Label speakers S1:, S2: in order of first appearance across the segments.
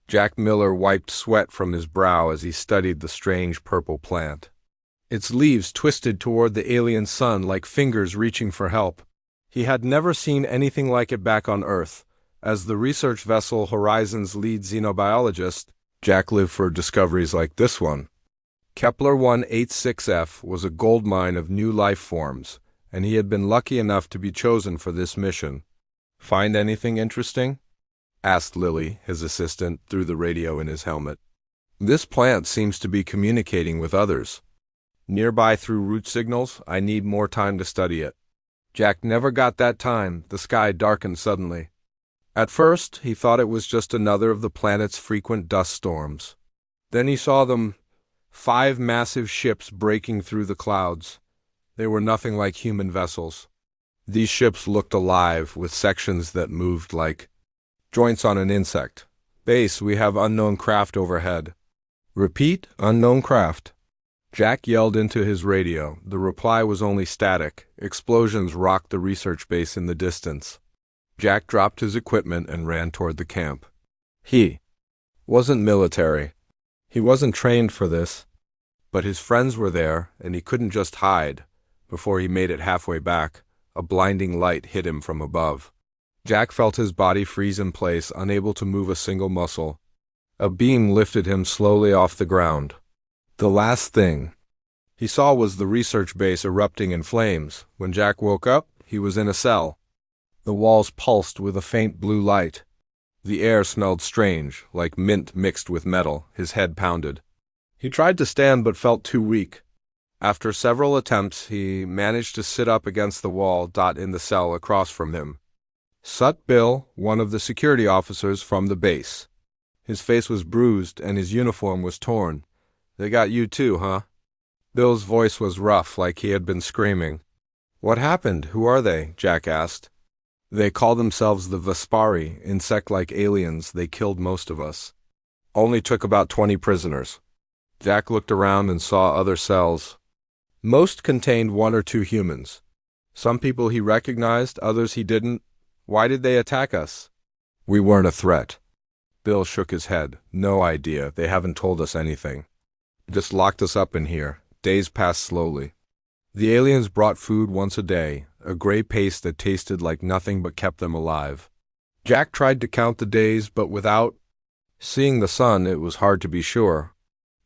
S1: Jack Miller wiped sweat from his brow as he studied the strange purple plant. Its leaves twisted toward the alien sun like fingers reaching for help. He had never seen anything like it back on Earth. As the research vessel Horizon's lead xenobiologist, Jack lived for discoveries like this one. Kepler 186f was a goldmine of new life forms, and he had been lucky enough to be chosen for this mission. "Find anything interesting?" asked Lily, his assistant, through the radio in his helmet. "This plant seems to be communicating with others. Nearby through root signals. I need more time to study it." Jack never got that time. The sky darkened suddenly. At first, he thought it was just another of the planet's frequent dust storms. Then he saw them, 5 massive ships breaking through the clouds. They were nothing like human vessels. These ships looked alive, with sections that moved like joints on an insect. "Base, we have unknown craft overhead." "Repeat, unknown craft." Jack yelled into his radio. The reply was only static. Explosions rocked the research base in the distance. Jack dropped his equipment and ran toward the camp. He wasn't military. He wasn't trained for this. But his friends were there, and he couldn't just hide. Before he made it halfway back, a blinding light hit him from above. Jack felt his body freeze in place, unable to move a single muscle. A beam lifted him slowly off the ground. The last thing he saw was the research base erupting in flames. When Jack woke up, he was in a cell. The walls pulsed with a faint blue light. The air smelled strange, like mint mixed with metal. His head pounded. He tried to stand but felt too weak. After several attempts, he managed to sit up against the wall in the cell across from him. Sut Bill, one of the security officers from the base. His face was bruised and his uniform was torn. "They got you too, huh?" Bill's voice was rough, like he had been screaming. "What happened? Who are they?" Jack asked. "They call themselves the Vespari, insect-like aliens. They killed most of us. Only took about 20 prisoners." Jack looked around and saw other cells. Most contained 1 or 2 humans. Some people he recognized, others he didn't. "Why did they attack us?" "We weren't a threat." Bill shook his head. "No idea. They haven't told us anything. Just locked us up in here." Days passed slowly. The aliens brought food once a day, a gray paste that tasted like nothing but kept them alive. Jack tried to count the days, but without seeing the sun, it was hard to be sure.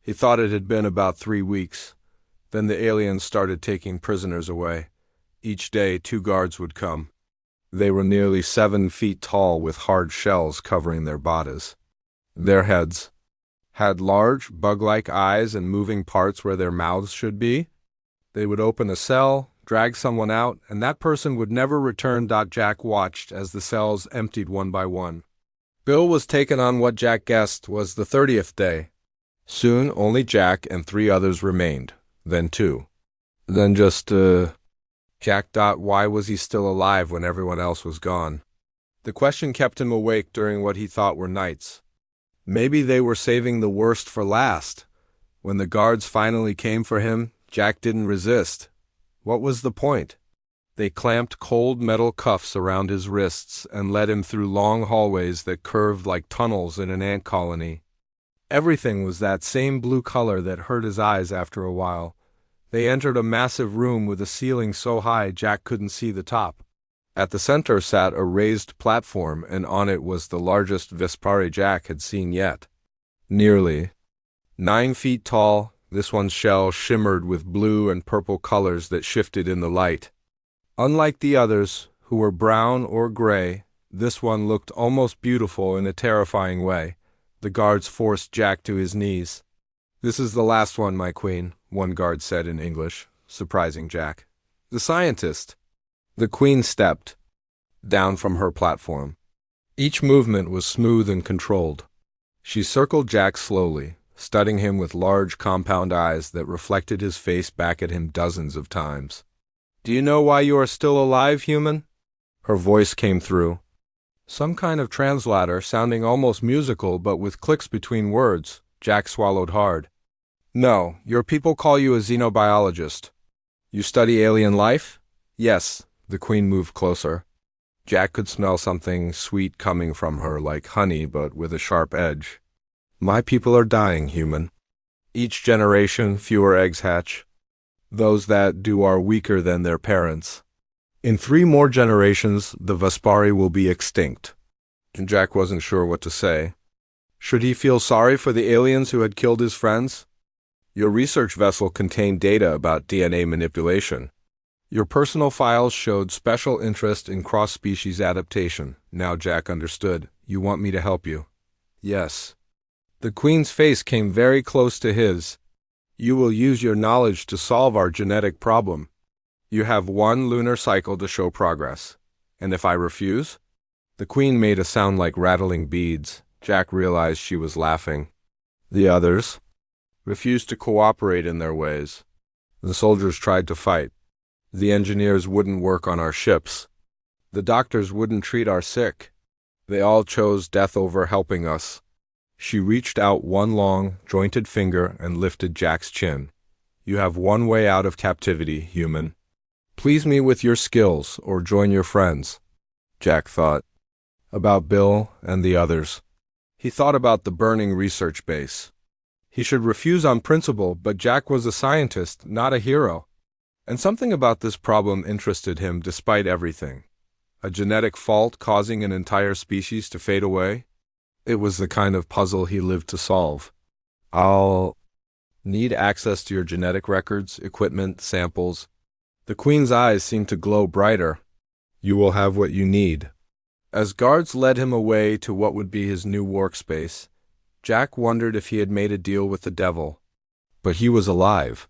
S1: He thought it had been about 3 weeks. Then the aliens started taking prisoners away. Each day, 2 guards would come. They were nearly 7 feet tall with hard shells covering their bodies. Their heads had large, bug-like eyes and moving parts where their mouths should be. They would open a cell, drag someone out, and that person would never return. Jack watched as the cells emptied one by one. Bill was taken on what Jack guessed was the 30th day. Soon only Jack and 3 others remained, then 2. Then just, Jack. Why was he still alive when everyone else was gone? The question kept him awake during what he thought were nights. Maybe they were saving the worst for last. When the guards finally came for him, Jack didn't resist. What was the point? They clamped cold metal cuffs around his wrists and led him through long hallways that curved like tunnels in an ant colony. Everything was that same blue color that hurt his eyes after a while. They entered a massive room with a ceiling so high Jack couldn't see the top. At the center sat a raised platform, and on it was the largest Vespari Jack had seen yet. Nearly 9 feet tall, this one's shell shimmered with blue and purple colors that shifted in the light. Unlike the others, who were brown or gray, this one looked almost beautiful in a terrifying way. The guards forced Jack to his knees. "This is the last one, my queen," one guard said in English, surprising Jack. "The scientist." The queen stepped down from her platform. Each movement was smooth and controlled. She circled Jack slowly, studying him with large compound eyes that reflected his face back at him dozens of times. "Do you know why you are still alive, human?" Her voice came through. Some kind of translator, sounding almost musical but with clicks between words. Jack swallowed hard. "No, your people call you a xenobiologist. You study alien life?" "Yes." The queen moved closer. Jack could smell something sweet coming from her, like honey but with a sharp edge. My people are dying, human. Each generation, fewer eggs hatch. Those that do are weaker than their parents. In 3 more generations, the Vespari will be extinct. Jack wasn't sure what to say. Should he feel sorry for the aliens who had killed his friends? Your research vessel contained data about DNA manipulation. Your personal files showed special interest in cross-species adaptation. Now Jack understood. You want me to help you? Yes. The Queen's face came very close to his. You will use your knowledge to solve our genetic problem. You have 1 lunar cycle to show progress. And if I refuse? The Queen made a sound like rattling beads. Jack realized she was laughing. The others refused to cooperate in their ways. The soldiers tried to fight. The engineers wouldn't work on our ships. The doctors wouldn't treat our sick. They all chose death over helping us. She reached out 1 long, jointed finger and lifted Jack's chin. You have 1 way out of captivity, human. Please me with your skills, or join your friends. Jack thought about Bill and the others. He thought about the burning research base. He should refuse on principle, but Jack was a scientist, not a hero. And something about this problem interested him despite everything. A genetic fault causing an entire species to fade away? It was the kind of puzzle he lived to solve. I'll need access to your genetic records, equipment, samples. The Queen's eyes seemed to glow brighter. You will have what you need. As guards led him away to what would be his new workspace, Jack wondered if he had made a deal with the devil. But he was alive.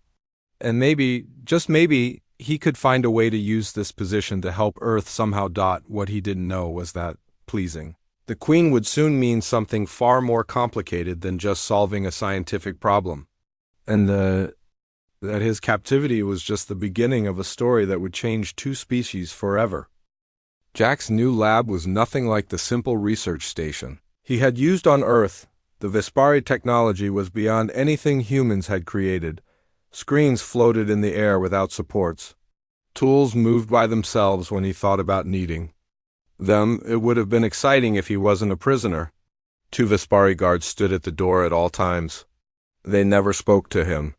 S1: And maybe, just maybe, he could find a way to use this position to help Earth somehow. What he didn't know was that pleasing the Queen would soon mean something far more complicated than just solving a scientific problem. And that his captivity was just the beginning of a story that would change 2 species forever. Jack's new lab was nothing like the simple research station he had used on Earth. The Vespari technology was beyond anything humans had created. Screens floated in the air without supports. Tools moved by themselves when he thought about needing them. It would have been exciting if he wasn't a prisoner. 2 Vespari guards stood at the door at all times. They never spoke to him.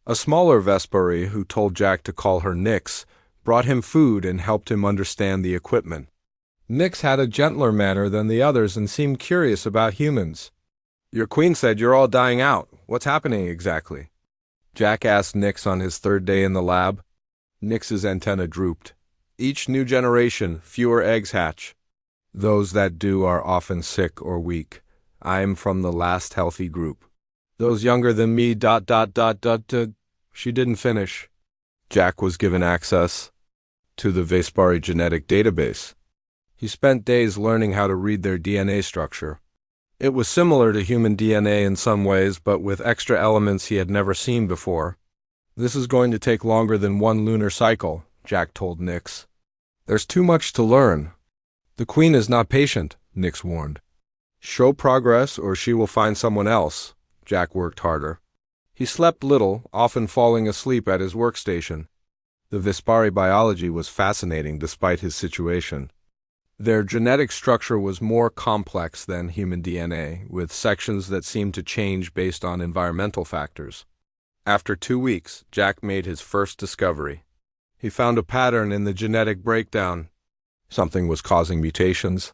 S1: A smaller Vespari, who told Jack to call her Nyx, brought him food and helped him understand the equipment. Nyx had a gentler manner than the others and seemed curious about humans. Your Queen said you're all dying out. What's happening exactly? Jack asked Nyx on his 3rd day in the lab. Nyx's antenna drooped. Each new generation, fewer eggs hatch. Those that do are often sick or weak. I'm from the last healthy group. Those younger than me. She didn't finish. Jack was given access to the Vespari genetic database. He spent days learning how to read their DNA structure. It was similar to human DNA in some ways, but with extra elements he had never seen before. This is going to take longer than 1 lunar cycle, Jack told Nyx. There's too much to learn. The Queen is not patient, Nyx warned. Show progress or she will find someone else. Jack worked harder. He slept little, often falling asleep at his workstation. The Vespari biology was fascinating despite his situation. Their genetic structure was more complex than human DNA, with sections that seemed to change based on environmental factors. After 2 weeks, Jack made his first discovery. He found a pattern in the genetic breakdown. Something was causing mutations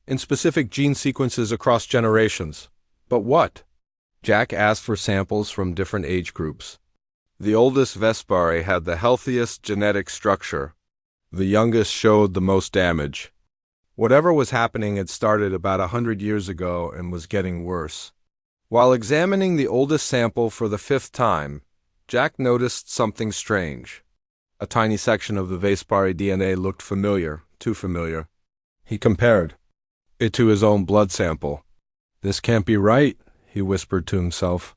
S1: in specific gene sequences across generations. But what? Jack asked for samples from different age groups. The oldest Vespari had the healthiest genetic structure. The youngest showed the most damage. Whatever was happening had started about 100 years ago and was getting worse. While examining the oldest sample for the 5th time, Jack noticed something strange. A tiny section of the Vespari DNA looked familiar, too familiar. He compared it to his own blood sample. This can't be right, he whispered to himself.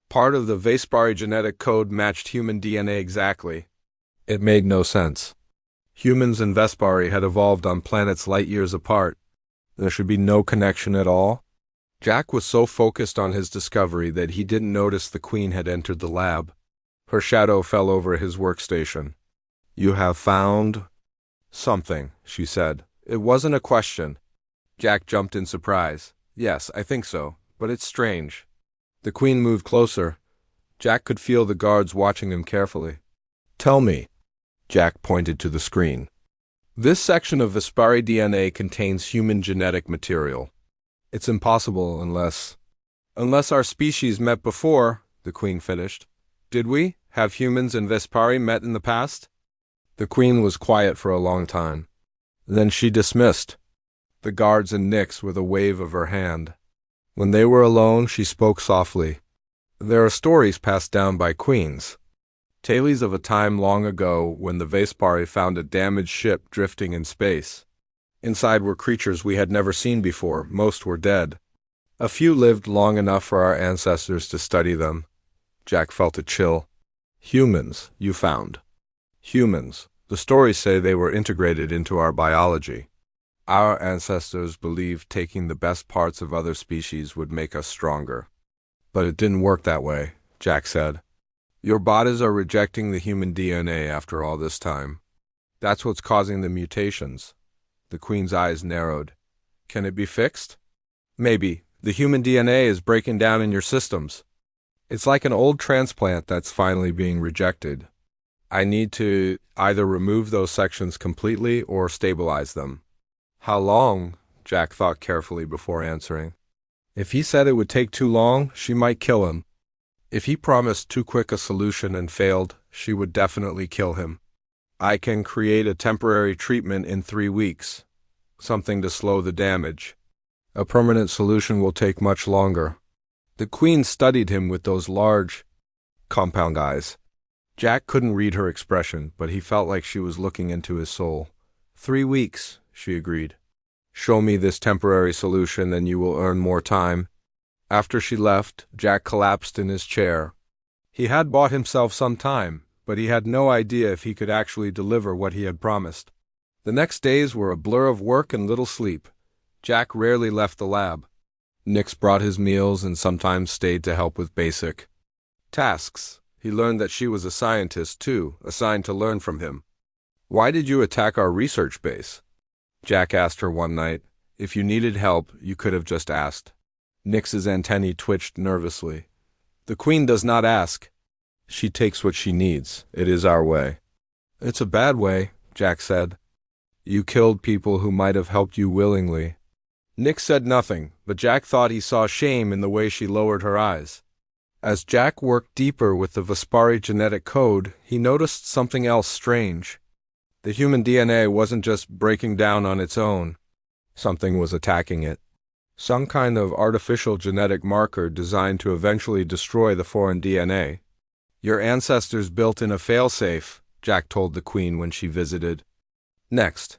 S1: Part of the Vespari genetic code matched human DNA exactly. It made no sense. Humans and Vespari had evolved on planets light years apart. There should be no connection at all. Jack was so focused on his discovery that he didn't notice the Queen had entered the lab. Her shadow fell over his workstation. You have found something, she said. It wasn't a question. Jack jumped in surprise. Yes, I think so. but it's strange. The Queen moved closer. Jack could feel the guards watching him carefully. Tell me. Jack pointed to the screen. This section of Vespari DNA contains human genetic material. It's impossible unless our species met before, the Queen finished. Did we? Have humans and Vespari met in the past? The Queen was quiet for a long time. Then she dismissed the guards and Nyx with a wave of her hand. When they were alone, she spoke softly. There are stories passed down by queens. Tales of a time long ago when the Vespari found a damaged ship drifting in space. Inside were creatures we had never seen before. Most were dead. A few lived long enough for our ancestors to study them. Jack felt a chill. Humans, you found. Humans. The stories say they were integrated into our biology. Our ancestors believed taking the best parts of other species would make us stronger. But it didn't work that way, Jack said. Your bodies are rejecting the human DNA after all this time. That's what's causing the mutations. The Queen's eyes narrowed. Can it be fixed? Maybe. The human DNA is breaking down in your systems. It's like an old transplant that's finally being rejected. I need to either remove those sections completely or stabilize them. How long? Jack thought carefully before answering. If he said it would take too long, she might kill him. If he promised too quick a solution and failed, she would definitely kill him. I can create a temporary treatment in 3 weeks. Something to slow the damage. A permanent solution will take much longer. The Queen studied him with those large, compound eyes. Jack couldn't read her expression, but he felt like she was looking into his soul. 3 weeks, she agreed. Show me this temporary solution and you will earn more time. After she left, Jack collapsed in his chair. He had bought himself some time, but he had no idea if he could actually deliver what he had promised. The next days were a blur of work and little sleep. Jack rarely left the lab. Nyx brought his meals and sometimes stayed to help with basic tasks. He learned that she was a scientist, too, assigned to learn from him. Why did you attack our research base? Jack asked her one night. If you needed help, you could have just asked. Nyx's antennae twitched nervously. The Queen does not ask. She takes what she needs. It is our way. It's a bad way, Jack said. You killed people who might have helped you willingly. Nyx said nothing, but Jack thought he saw shame in the way she lowered her eyes. As Jack worked deeper with the Vespari genetic code, he noticed something else strange. The human DNA wasn't just breaking down on its own. Something was attacking it. Some kind of artificial genetic marker designed to eventually destroy the foreign DNA. Your ancestors built in a failsafe, Jack told the Queen when she visited. Next,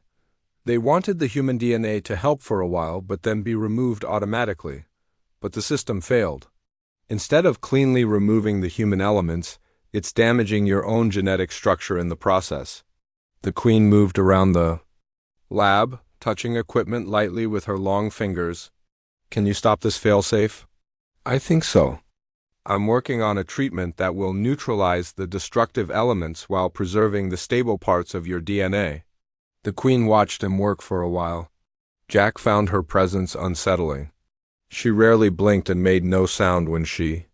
S1: they wanted the human DNA to help for a while but then be removed automatically. But the system failed. Instead of cleanly removing the human elements, it's damaging your own genetic structure in the process. The Queen moved around the lab, touching equipment lightly with her long fingers. Can you stop this failsafe? I think so. I'm working on a treatment that will neutralize the destructive elements while preserving the stable parts of your DNA. The Queen watched him work for a while. Jack found her presence unsettling. She rarely blinked and made no sound when she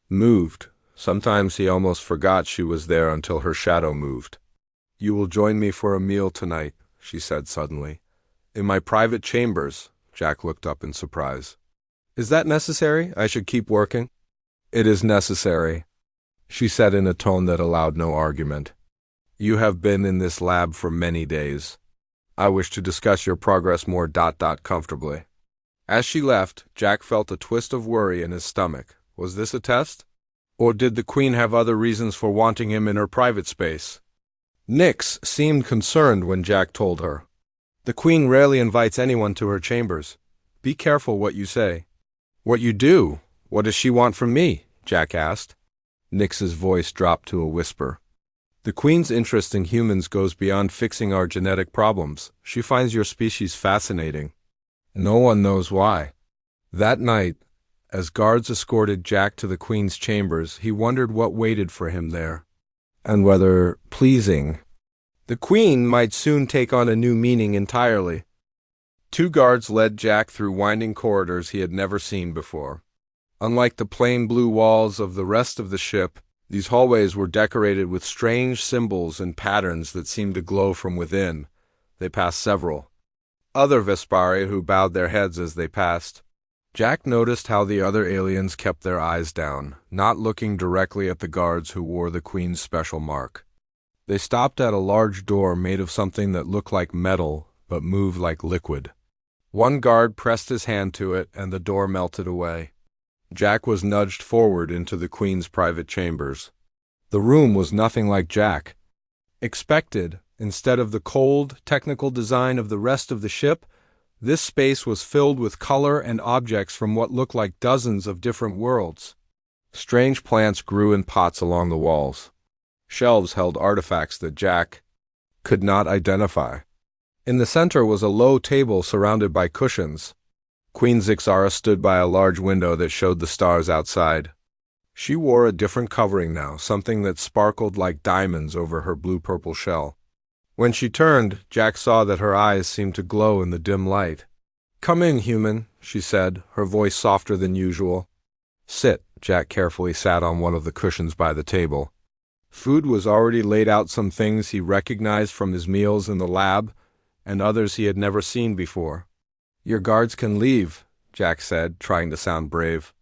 S1: moved. Sometimes he almost forgot she was there until her shadow moved. You will join me for a meal tonight, she said suddenly. In my private chambers. Jack looked up in surprise. Is that necessary? I should keep working? It is necessary, she said in a tone that allowed no argument. You have been in this lab for many days. I wish to discuss your progress more comfortably. As she left, Jack felt a twist of worry in his stomach. Was this a test? Or did the Queen have other reasons for wanting him in her private space? Nyx seemed concerned when Jack told her. The Queen rarely invites anyone to her chambers. Be careful what you say. What you do? What does she want from me? Jack asked. Nyx's voice dropped to a whisper. The Queen's interest in humans goes beyond fixing our genetic problems. She finds your species fascinating. No one knows why. That night, as guards escorted Jack to the Queen's chambers, he wondered what waited for him there, and whether pleasing the Queen might soon take on a new meaning entirely. 2 guards led Jack through winding corridors he had never seen before. Unlike the plain blue walls of the rest of the ship, these hallways were decorated with strange symbols and patterns that seemed to glow from within. They passed several other Vespari who bowed their heads as they passed. Jack noticed how the other aliens kept their eyes down, not looking directly at the guards who wore the Queen's special mark. They stopped at a large door made of something that looked like metal but moved like liquid. One guard pressed his hand to it, and the door melted away. Jack was nudged forward into the Queen's private chambers. The room was nothing like Jack expected. Instead of the cold, technical design of the rest of the ship, this space was filled with color and objects from what looked like dozens of different worlds. Strange plants grew in pots along the walls. Shelves held artifacts that Jack could not identify. In the center was a low table surrounded by cushions. Queen Zixara stood by a large window that showed the stars outside. She wore a different covering now, something that sparkled like diamonds over her blue-purple shell. When she turned, Jack saw that her eyes seemed to glow in the dim light. "Come in, human," she said, her voice softer than usual. "Sit." Jack carefully sat on one of the cushions by the table. Food was already laid out, some things he recognized from his meals in the lab, and others he had never seen before. "Your guards can leave," Jack said, trying to sound brave.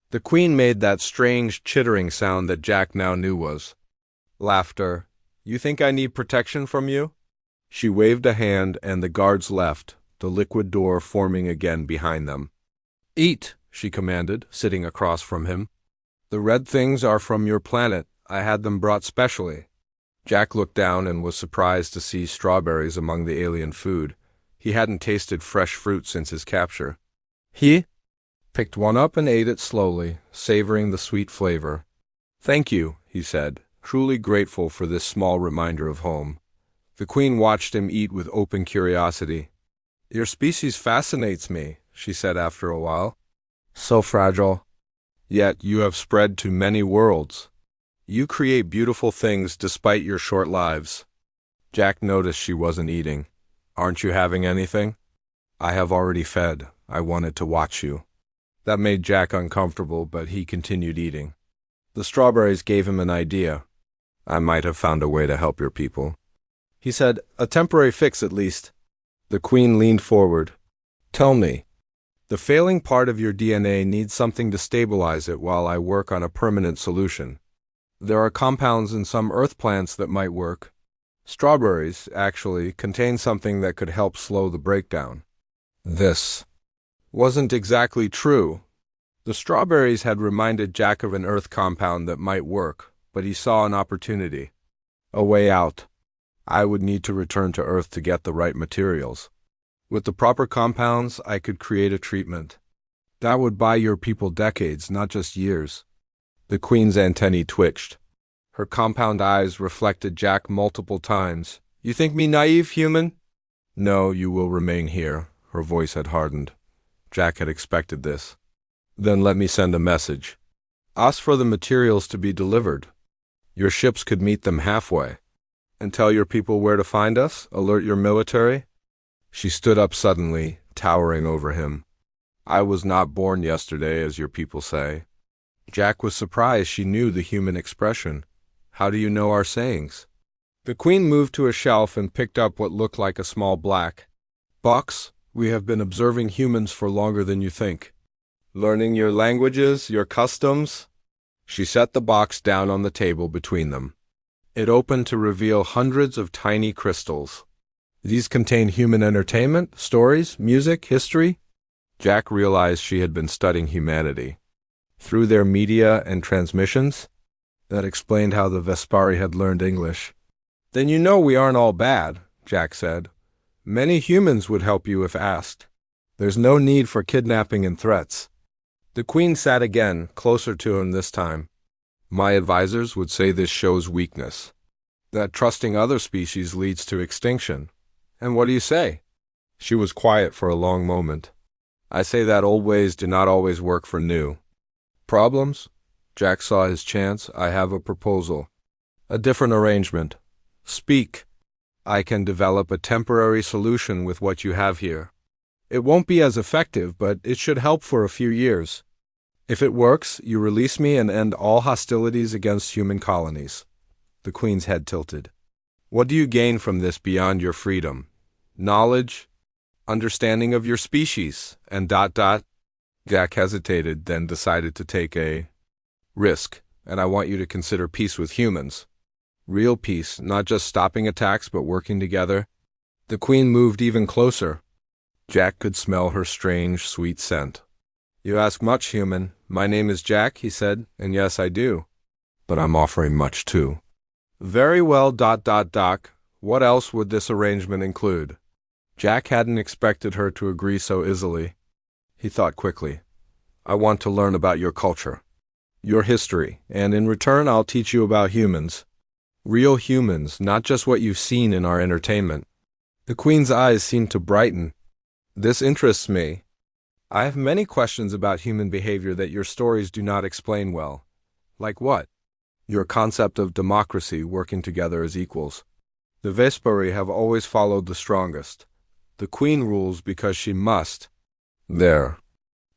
S1: The Queen made that strange chittering sound that Jack now knew was laughter. "You think I need protection from you?" She waved a hand, and the guards left, the liquid door forming again behind them. "Eat," she commanded, sitting across from him. "The red things are from your planet. I had them brought specially." Jack looked down and was surprised to see strawberries among the alien food. He hadn't tasted fresh fruit since his capture. He picked one up and ate it slowly, savoring the sweet flavor. "Thank you," he said, truly grateful for this small reminder of home. The Queen watched him eat with open curiosity. "Your species fascinates me," she said after a while. "So fragile. Yet you have spread to many worlds. You create beautiful things despite your short lives." Jack noticed she wasn't eating. "Aren't you having anything?" "I have already fed. I wanted to watch you." That made Jack uncomfortable, but he continued eating. The strawberries gave him an idea. "I might have found a way to help your people," he said. "A temporary fix, at least." The Queen leaned forward. "Tell me. The failing part of your DNA needs something to stabilize it while I work on a permanent solution. There are compounds in some earth plants that might work. Strawberries, actually, contain something that could help slow the breakdown." This wasn't exactly true. The strawberries had reminded Jack of an earth compound that might work, but he saw an opportunity. A way out. "I would need to return to Earth to get the right materials. With the proper compounds, I could create a treatment. That would buy your people decades, not just years." The Queen's antennae twitched. Her compound eyes reflected Jack multiple times. "You think me naive, human?" "No, you will remain here." Her voice had hardened. Jack had expected this. "Then let me send a message. Ask for the materials to be delivered. Your ships could meet them halfway. And tell your people where to find us? Alert your military?" She stood up suddenly, towering over him. "I was not born yesterday, as your people say." Jack was surprised she knew the human expression. "How do you know our sayings?" The Queen moved to a shelf and picked up what looked like a small black box. "We have been observing humans for longer than you think. Learning your languages, your customs." She set the box down on the table between them. It opened to reveal hundreds of tiny crystals. These contained human entertainment, stories, music, history. Jack realized she had been studying humanity through their media and transmissions. That explained how the Vespari had learned English. "Then you know we aren't all bad," Jack said. "Many humans would help you if asked. There's no need for kidnapping and threats." The Queen sat again, closer to him this time. "My advisors would say this shows weakness, that trusting other species leads to extinction. And what do you say?" She was quiet for a long moment. "I say that old ways do not always work for new." "Problems?" Jack saw his chance. "I have a proposal. A different arrangement." "Speak." "I can develop a temporary solution with what you have here. It won't be as effective, but it should help for a few years. If it works, you release me and end all hostilities against human colonies. The Queen's head tilted. What do you gain from this beyond your freedom? Knowledge? Understanding of your species? And ... Jack hesitated, then decided to take a risk, and I want you to consider peace with humans. Real peace, not just stopping attacks, but working together. The Queen moved even closer. Jack could smell her strange, sweet scent. You ask much, human. My name is Jack, he said, and yes, I do. But I'm offering much, too. Very well, ... What else would this arrangement include? Jack hadn't expected her to agree so easily. He thought quickly. I want to learn about your culture, your history, and in return I'll teach you about humans. Real humans, not just what you've seen in our entertainment. The Queen's eyes seemed to brighten. This interests me. I have many questions about human behavior that your stories do not explain well. Like what? Your concept of democracy working together as equals. The Vespari have always followed the strongest. The Queen rules because she must. There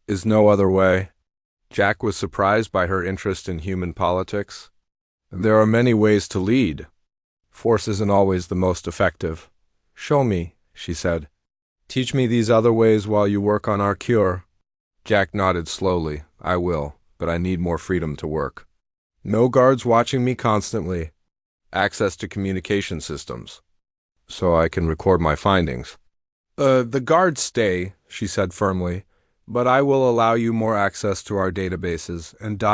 S1: is no other way. Jack was surprised by her interest in human politics. There are many ways to lead. Force isn't always the most effective. Show me, she said. Teach me these other ways while you work on our cure. Jack nodded slowly. I will, but I need more freedom to work. No guards watching me constantly. Access to communication systems, so I can record my findings. The guards stay, she said firmly, but I will allow you more access to our databases, and ...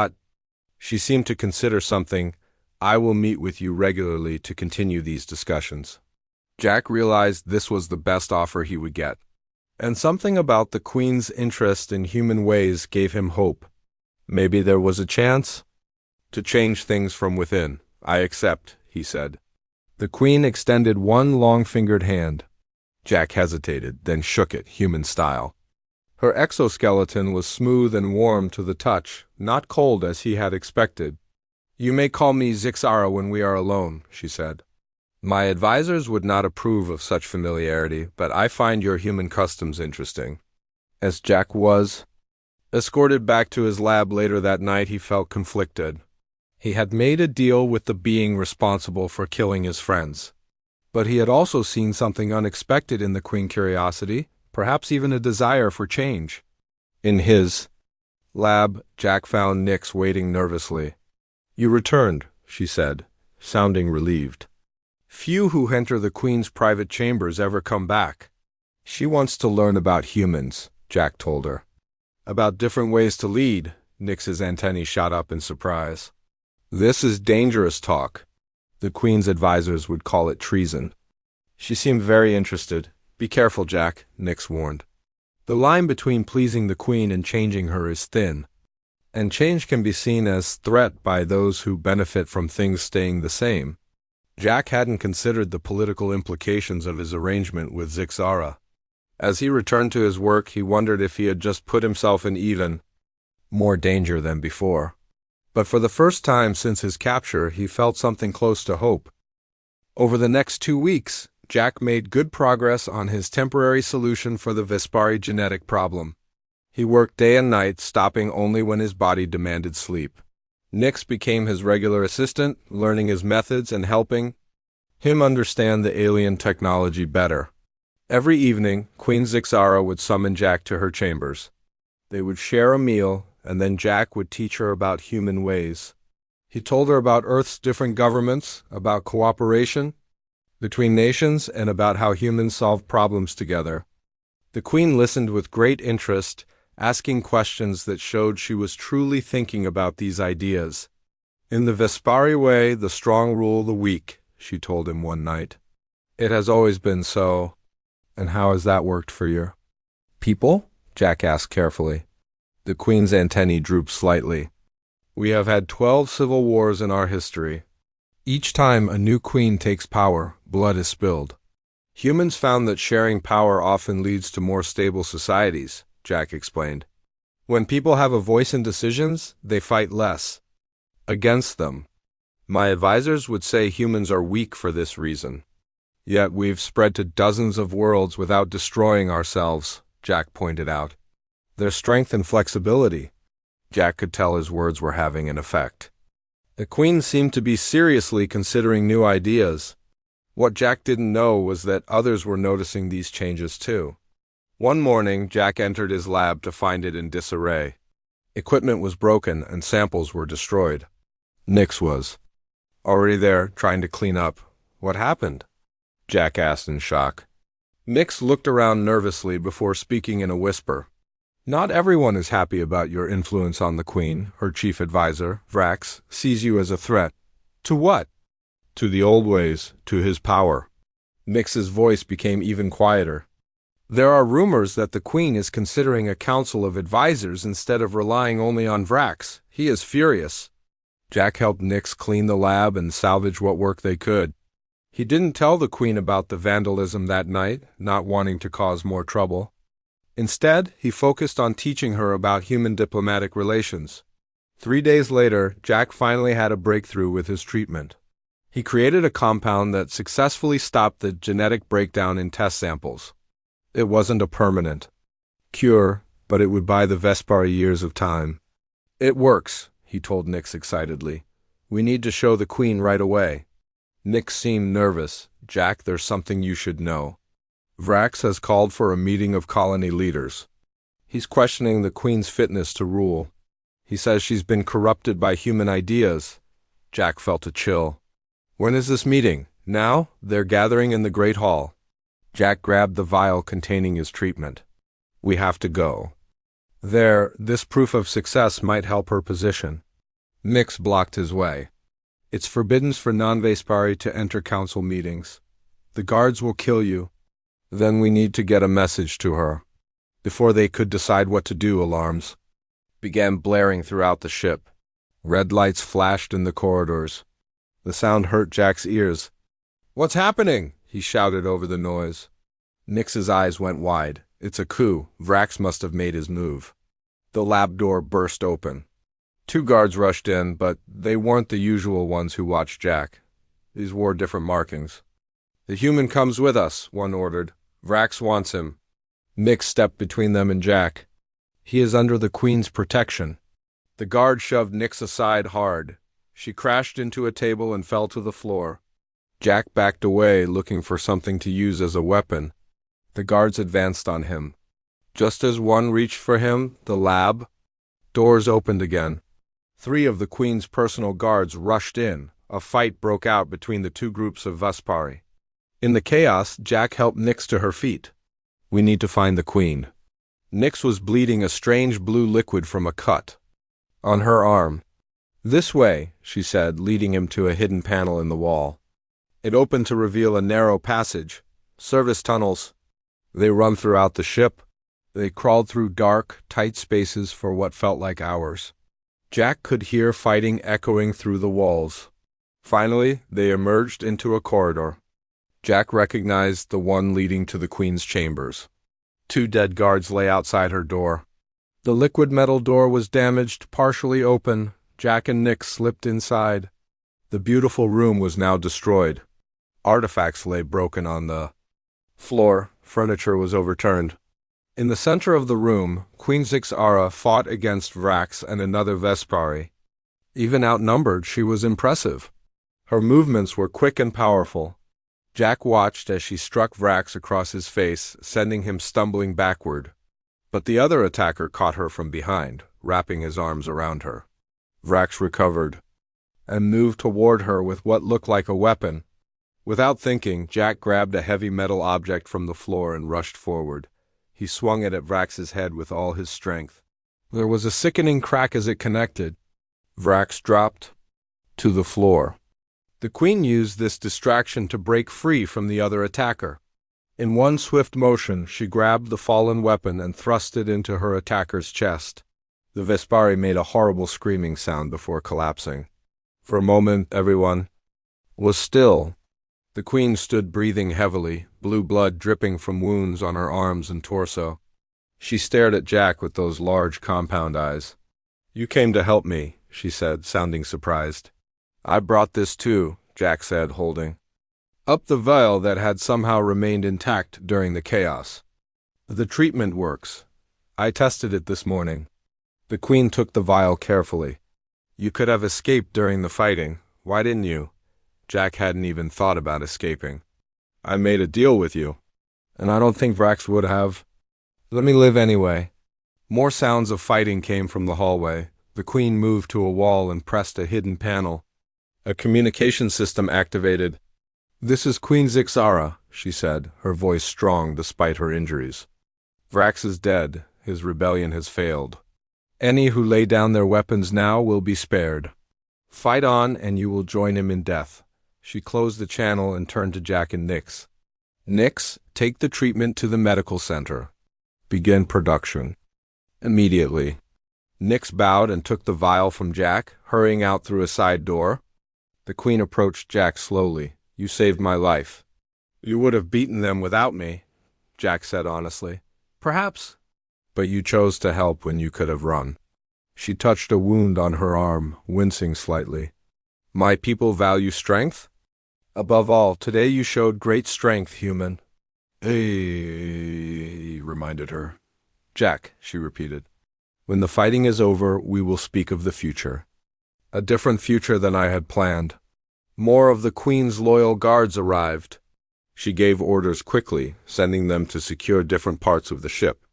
S1: She seemed to consider something. I will meet with you regularly to continue these discussions. Jack realized this was the best offer he would get. And something about the Queen's interest in human ways gave him hope. Maybe there was a chance to change things from within. I accept, he said. The Queen extended one long-fingered hand. Jack hesitated, then shook it, human style. Her exoskeleton was smooth and warm to the touch, not cold as he had expected. You may call me Zixara when we are alone, she said. My advisors would not approve of such familiarity, but I find your human customs interesting. As Jack was escorted back to his lab later that night, he felt conflicted. He had made a deal with the being responsible for killing his friends. But he had also seen something unexpected in the Queen curiosity, perhaps even a desire for change. In his lab, Jack found Nyx waiting nervously. You returned, she said, sounding relieved. Few who enter the Queen's private chambers ever come back. She wants to learn about humans, Jack told her. About different ways to lead, Nyx's antennae shot up in surprise. This is dangerous talk. The Queen's advisors would call it treason. She seemed very interested. Be careful, Jack, Nyx warned. The line between pleasing the Queen and changing her is thin, and change can be seen as threat by those who benefit from things staying the same. Jack hadn't considered the political implications of his arrangement with Zixara. As he returned to his work, he wondered if he had just put himself in even more danger than before. But for the first time since his capture, he felt something close to hope. Over the next 2 weeks, Jack made good progress on his temporary solution for the Vespari genetic problem. He worked day and night, stopping only when his body demanded sleep. Nyx became his regular assistant, learning his methods and helping him understand the alien technology better. Every evening, Queen Zixara would summon Jack to her chambers. They would share a meal, and then Jack would teach her about human ways. He told her about Earth's different governments, about cooperation between nations, and about how humans solve problems together. The Queen listened with great interest, asking questions that showed she was truly thinking about these ideas. In the Vespari way, the strong rule the weak, she told him one night. It has always been so. And how has that worked for you? People? Jack asked carefully. The Queen's antennae drooped slightly. We have had 12 civil wars in our history. Each time a new queen takes power, blood is spilled. Humans found that sharing power often leads to more stable societies, Jack explained. When people have a voice in decisions, they fight less against them. My advisors would say humans are weak for this reason. Yet we've spread to dozens of worlds without destroying ourselves, Jack pointed out. Their strength and flexibility. Jack could tell his words were having an effect. The Queen seemed to be seriously considering new ideas. What Jack didn't know was that others were noticing these changes too. One morning, Jack entered his lab to find it in disarray. Equipment was broken and samples were destroyed. Nix was already there, trying to clean up. What happened? Jack asked in shock. Nix looked around nervously before speaking in a whisper. Not everyone is happy about your influence on the Queen. Her chief advisor, Vrax, sees you as a threat. To what? To the old ways, to his power. Nix's voice became even quieter. There are rumors that the Queen is considering a council of advisors instead of relying only on Vrax. He is furious. Jack helped Nix clean the lab and salvage what work they could. He didn't tell the Queen about the vandalism that night, not wanting to cause more trouble. Instead, he focused on teaching her about human diplomatic relations. 3 days later, Jack finally had a breakthrough with his treatment. He created a compound that successfully stopped the genetic breakdown in test samples. It wasn't a permanent cure, but it would buy the Vespari years of time. It works, he told Nix excitedly. We need to show the Queen right away. Nix seemed nervous. Jack, there's something you should know. Vrax has called for a meeting of colony leaders. He's questioning the Queen's fitness to rule. He says she's been corrupted by human ideas. Jack felt a chill. When is this meeting? Now? They're gathering in the Great Hall. Jack grabbed the vial containing his treatment. We have to go. This proof of success might help her position. Nix blocked his way. It's forbidden for non-Vespari to enter council meetings. The guards will kill you. Then we need to get a message to her. Before they could decide what to do, alarms began blaring throughout the ship. Red lights flashed in the corridors. The sound hurt Jack's ears. What's happening? He shouted over the noise. Nix's eyes went wide. It's a coup. Vrax must have made his move. The lab door burst open. 2 guards rushed in, but they weren't the usual ones who watched Jack. These wore different markings. The human comes with us, one ordered. Vrax wants him. Nix stepped between them and Jack. He is under the Queen's protection. The guard shoved Nix aside hard. She crashed into a table and fell to the floor. Jack backed away, looking for something to use as a weapon. The guards advanced on him. Just as one reached for him, the lab doors opened again. 3 of the Queen's personal guards rushed in. A fight broke out between the 2 groups of Vespari. In the chaos, Jack helped Nix to her feet. We need to find the Queen. Nix was bleeding a strange blue liquid from a cut on her arm. This way, she said, leading him to a hidden panel in the wall. It opened to reveal a narrow passage. Service tunnels. They run throughout the ship. They crawled through dark, tight spaces for what felt like hours. Jack could hear fighting echoing through the walls. Finally, they emerged into a corridor. Jack recognized the one leading to the Queen's chambers. 2 dead guards lay outside her door. The liquid metal door was damaged, partially open. Jack and Nix slipped inside. The beautiful room was now destroyed. Artifacts lay broken on the floor. Furniture was overturned. In the center of the room, Queen Zixara fought against Vrax and another Vespari. Even outnumbered, she was impressive. Her movements were quick and powerful. Jack watched as she struck Vrax across his face, sending him stumbling backward. But the other attacker caught her from behind, wrapping his arms around her. Vrax recovered and moved toward her with what looked like a weapon. Without thinking, Jack grabbed a heavy metal object from the floor and rushed forward. He swung it at Vrax's head with all his strength. There was a sickening crack as it connected. Vrax dropped to the floor. The Queen used this distraction to break free from the other attacker. In one swift motion, she grabbed the fallen weapon and thrust it into her attacker's chest. The Vespari made a horrible screaming sound before collapsing. For a moment, everyone was still. The Queen stood breathing heavily, blue blood dripping from wounds on her arms and torso. She stared at Jack with those large compound eyes. "You came to help me," she said, sounding surprised. "I brought this too," Jack said, holding up the vial that had somehow remained intact during the chaos. "The treatment works. I tested it this morning." The Queen took the vial carefully. You could have escaped during the fighting. Why didn't you? Jack hadn't even thought about escaping. I made a deal with you, and I don't think Vrax would have. Let me live anyway. More sounds of fighting came from the hallway. The Queen moved to a wall and pressed a hidden panel. A communication system activated. This is Queen Zixara, she said, her voice strong despite her injuries. Vrax is dead. His rebellion has failed. Any who lay down their weapons now will be spared. Fight on, and you will join him in death. She closed the channel and turned to Jack and Nix. Nix, take the treatment to the medical center. Begin production. Immediately. Nix bowed and took the vial from Jack, hurrying out through a side door. The Queen approached Jack slowly. You saved my life. You would have beaten them without me, Jack said honestly. Perhaps. But you chose to help when you could have run. She touched a wound on her arm, wincing slightly. My people value strength? Above all, today you showed great strength, human. He reminded her. Jack, she repeated. When the fighting is over, we will speak of the future. A different future than I had planned. More of the Queen's loyal guards arrived. She gave orders quickly, sending them to secure different parts of the ship.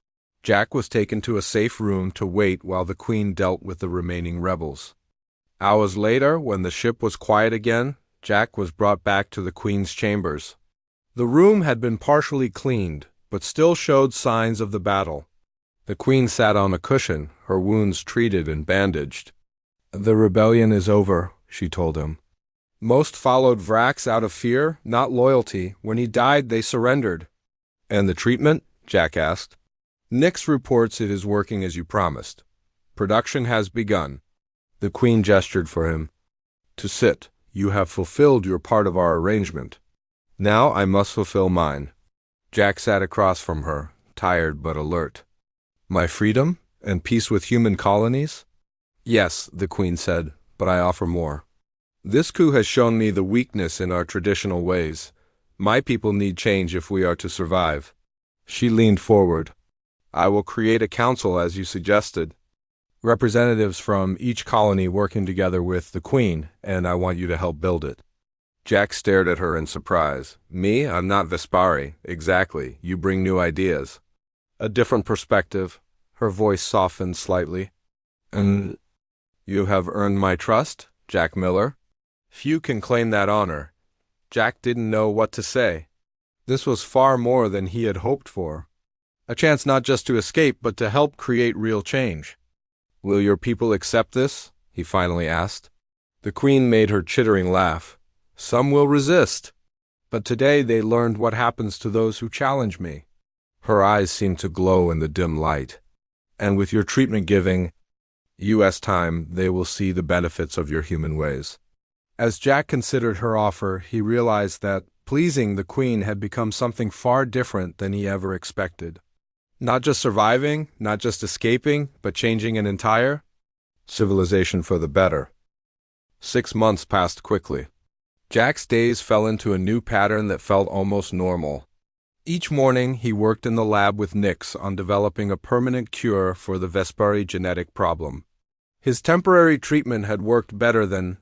S1: Jack was taken to a safe room to wait while the Queen dealt with the remaining rebels. Hours later, when the ship was quiet again, Jack was brought back to the Queen's chambers. The room had been partially cleaned, but still showed signs of the battle. The Queen sat on a cushion, her wounds treated and bandaged. The rebellion is over, she told him. Most followed Vrax out of fear, not loyalty. When he died, they surrendered. And the treatment? Jack asked. Nix reports it is working as you promised. Production has begun. The Queen gestured for him. To sit. You have fulfilled your part of our arrangement. Now I must fulfill mine. Jack sat across from her, tired but alert. My freedom and peace with human colonies? Yes, the Queen said, but I offer more. This coup has shown me the weakness in our traditional ways. My people need change if we are to survive. She leaned forward. I will create a council as you suggested. Representatives from each colony working together with the Queen, and I want you to help build it. Jack stared at her in surprise. Me? I'm not Vespari. Exactly. You bring new ideas. A different perspective. Her voice softened slightly. And you have earned my trust, Jack Miller? Few can claim that honor. Jack didn't know what to say. This was far more than he had hoped for. A chance not just to escape, but to help create real change. Will your people accept this? He finally asked. The Queen made her chittering laugh. Some will resist. But today they learned what happens to those who challenge me. Her eyes seemed to glow in the dim light. And with your treatment giving U.S. time, they will see the benefits of your human ways. As Jack considered her offer, he realized that pleasing the Queen had become something far different than he ever expected. Not just surviving, not just escaping, but changing an entire civilization for the better. 6 months passed quickly. Jack's days fell into a new pattern that felt almost normal. Each morning, he worked in the lab with Nix on developing a permanent cure for the Vespari genetic problem. His temporary treatment had worked better than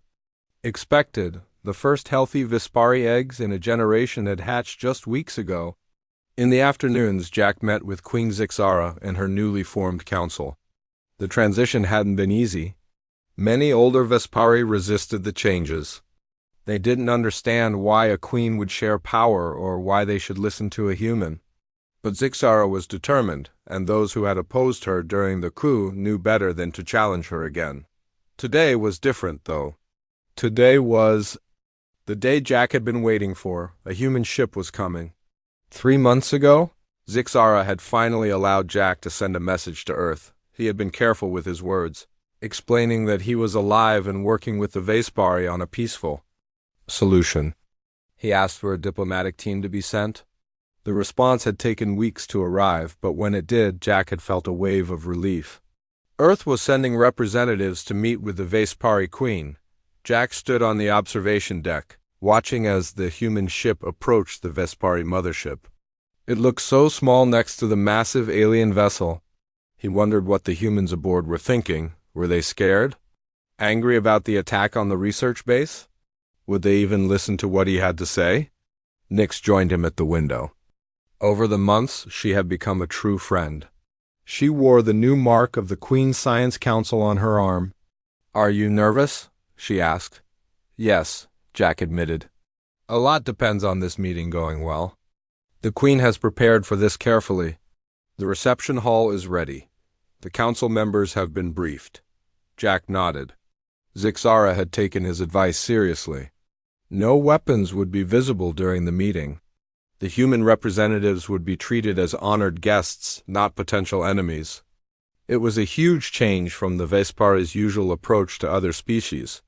S1: expected. The first healthy Vespari eggs in a generation had hatched just weeks ago. In the afternoons, Jack met with Queen Zixara and her newly formed council. The transition hadn't been easy. Many older Vespari resisted the changes. They didn't understand why a queen would share power or why they should listen to a human. But Zixara was determined, and those who had opposed her during the coup knew better than to challenge her again. Today was different, though. Today was the day Jack had been waiting for. A human ship was coming. 3 months ago, Zixara had finally allowed Jack to send a message to Earth. He had been careful with his words, explaining that he was alive and working with the Vespari on a peaceful solution. He asked for a diplomatic team to be sent. The response had taken weeks to arrive, but when it did, Jack had felt a wave of relief. Earth was sending representatives to meet with the Vespari Queen. Jack stood on the observation deck, watching as the human ship approached the Vespari mothership. It looked so small next to the massive alien vessel. He wondered what the humans aboard were thinking. Were they scared? Angry about the attack on the research base? Would they even listen to what he had to say? Nix joined him at the window. Over the months, she had become a true friend. She wore the new mark of the Queen's Science Council on her arm. "Are you nervous?" she asked. "Yes," Jack admitted. "A lot depends on this meeting going well. The Queen has prepared for this carefully. The reception hall is ready. The council members have been briefed." Jack nodded. Zixara had taken his advice seriously. No weapons would be visible during the meeting. The human representatives would be treated as honored guests, not potential enemies. It was a huge change from the Vespari's usual approach to other species.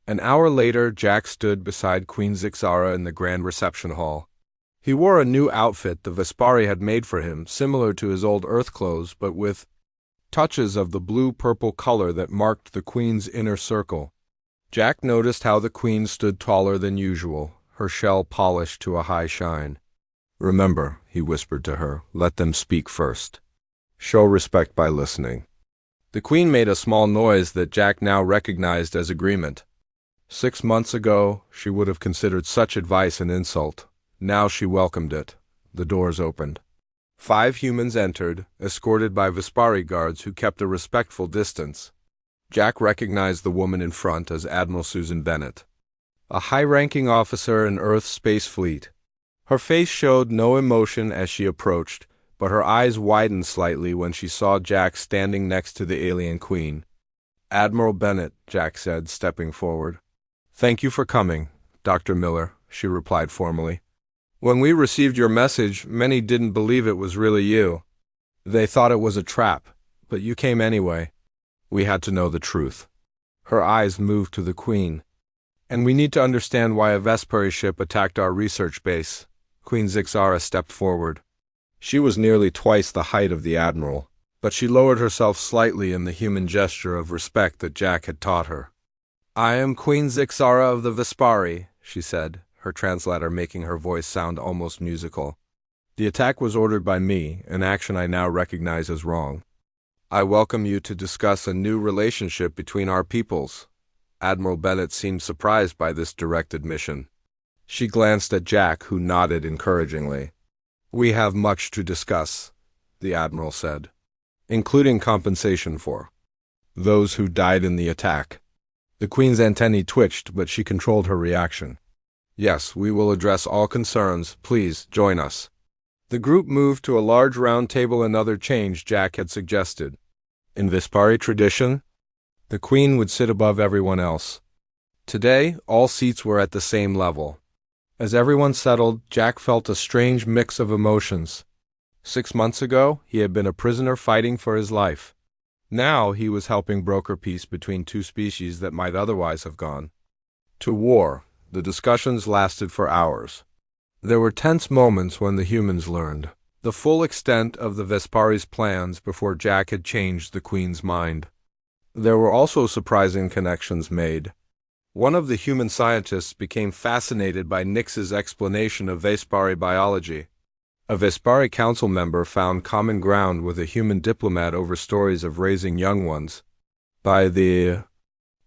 S1: An hour later, Jack stood beside Queen Zixara in the grand reception hall. He wore a new outfit the Vespari had made for him, similar to his old Earth clothes, but with touches of the blue-purple color that marked the Queen's inner circle. Jack noticed how the Queen stood taller than usual, her shell polished to a high shine. "Remember," he whispered to her, "let them speak first. Show respect by listening." The Queen made a small noise that Jack now recognized as agreement. 6 months ago, she would have considered such advice an insult. Now she welcomed it. The doors opened. 5 humans entered, escorted by Vespari guards who kept a respectful distance. Jack recognized the woman in front as Admiral Susan Bennett, a high-ranking officer in Earth's space fleet. Her face showed no emotion as she approached, but her eyes widened slightly when she saw Jack standing next to the alien queen. "Admiral Bennett," Jack said, stepping forward. "Thank you for coming, Dr. Miller," she replied formally. "When we received your message, many didn't believe it was really you. They thought it was a trap, but you came anyway. We had to know the truth." Her eyes moved to the Queen. "And we need to understand why a Vespari ship attacked our research base." Queen Zixara stepped forward. She was nearly twice the height of the Admiral, but she lowered herself slightly in the human gesture of respect that Jack had taught her. "I am Queen Zixara of the Vespari," she said, her translator making her voice sound almost musical. "The attack was ordered by me, an action I now recognize as wrong. I welcome you to discuss a new relationship between our peoples." Admiral Bennett seemed surprised by this direct admission. She glanced at Jack, who nodded encouragingly. "We have much to discuss," the Admiral said, "including compensation for those who died in the attack." The Queen's antennae twitched, but she controlled her reaction. "Yes, we will address all concerns. Please, join us." The group moved to a large round table, another change Jack had suggested. In Vespari tradition, the Queen would sit above everyone else. Today, all seats were at the same level. As everyone settled, Jack felt a strange mix of emotions. 6 months ago, he had been a prisoner fighting for his life. Now he was helping broker peace between 2 species that might otherwise have gone to war. The discussions lasted for hours. There were tense moments when the humans learned the full extent of the Vespari's plans before Jack had changed the Queen's mind. There were also surprising connections made. One of the human scientists became fascinated by Nix's explanation of Vespari biology. A Vespari council member found common ground with a human diplomat over stories of raising young ones. By the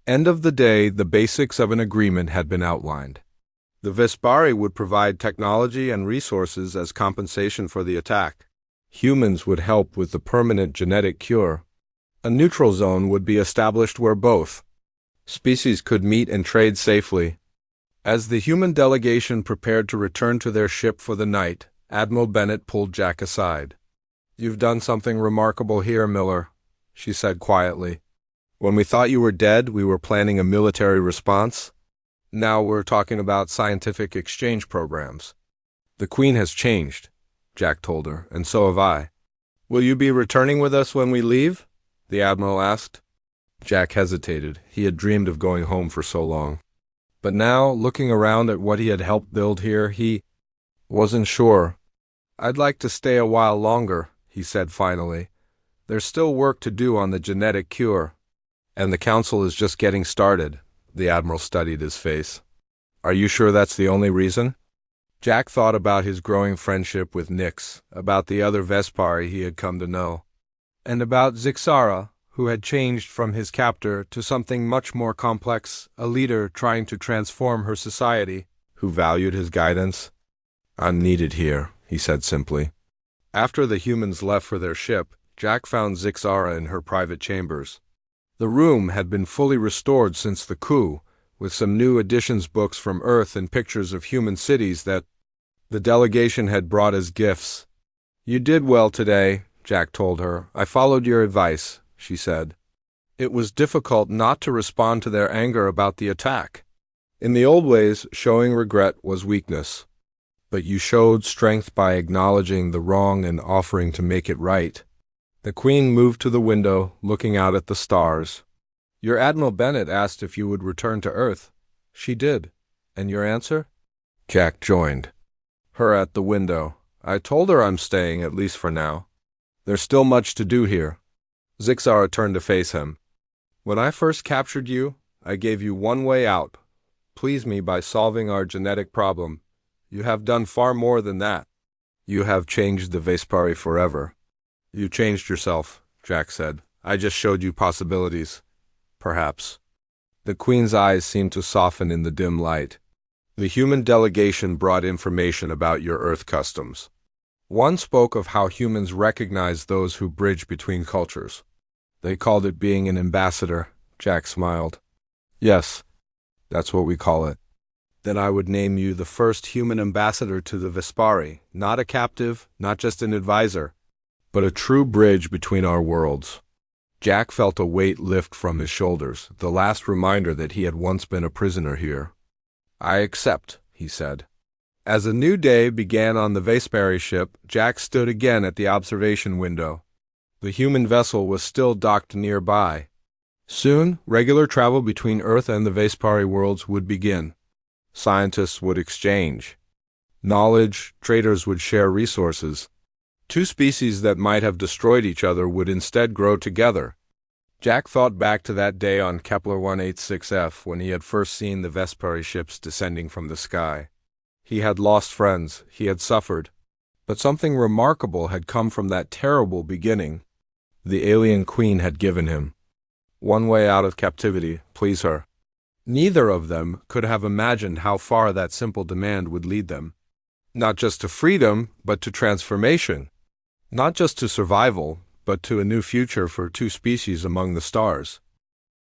S1: end of the day, the basics of an agreement had been outlined. The Vespari would provide technology and resources as compensation for the attack. Humans would help with the permanent genetic cure. A neutral zone would be established where both species could meet and trade safely. As the human delegation prepared to return to their ship for the night, Admiral Bennett pulled Jack aside. "You've done something remarkable here, Miller," she said quietly. "When we thought you were dead, we were planning a military response. Now we're talking about scientific exchange programs." "The Queen has changed," Jack told her, "and so have I." "Will you be returning with us when we leave?" the Admiral asked. Jack hesitated. He had dreamed of going home for so long. But now, looking around at what he had helped build here, he wasn't sure. "I'd like to stay a while longer," he said finally. "There's still work to do on the genetic cure. And the Council is just getting started." The Admiral studied his face. "Are you sure that's the only reason?" Jack thought about his growing friendship with Nix, about the other Vespari he had come to know. and about Zixara, who had changed from his captor to something much more complex, a leader trying to transform her society, who valued his guidance. "I'm needed here," he said simply. After the humans left for their ship, Jack found Zixara in her private chambers. The room had been fully restored since the coup, with some new editions books from Earth and pictures of human cities that the delegation had brought as gifts. "You did well today," Jack told her. "I followed your advice," she said. It was difficult not to respond to their anger about the attack. In the old ways, showing regret was weakness. But you showed strength by acknowledging the wrong and offering to make it right. The Queen moved to the window, looking out at the stars. "Your Admiral Bennett asked if you would return to Earth." "She did. And your answer?" Jack joined her at the window. "I told her I'm staying, at least for now. There's still much to do here." Zixara turned to face him. "When I first captured you, I gave you one way out. Please me by solving our genetic problem. You have done far more than that. You have changed the Vespari forever." "You changed yourself," Jack said. "I just showed you possibilities. Perhaps." The Queen's eyes seemed to soften in the dim light. "The human delegation brought information about your Earth customs. One spoke of how humans recognize those who bridge between cultures. They called it being an ambassador." Jack smiled. "Yes, that's what we call it." "Then I would name you the first human ambassador to the Vespari, not a captive, not just an advisor, but a true bridge between our worlds." Jack felt a weight lift from his shoulders, the last reminder that he had once been a prisoner here. "I accept," he said. As a new day began on the Vespari ship, Jack stood again at the observation window. The human vessel was still docked nearby. Soon, regular travel between Earth and the Vespari worlds would begin. Scientists would exchange knowledge, traders would share resources. Two species that might have destroyed each other would instead grow together. Jack thought back to that day on Kepler 186F when he had first seen the Vespari ships descending from the sky. He had lost friends, he had suffered, but something remarkable had come from that terrible beginning. The alien Queen had given him one way out of captivity, please her. Neither of them could have imagined how far that simple demand would lead them. Not just to freedom, but to transformation. Not just to survival, but to a new future for two species among the stars.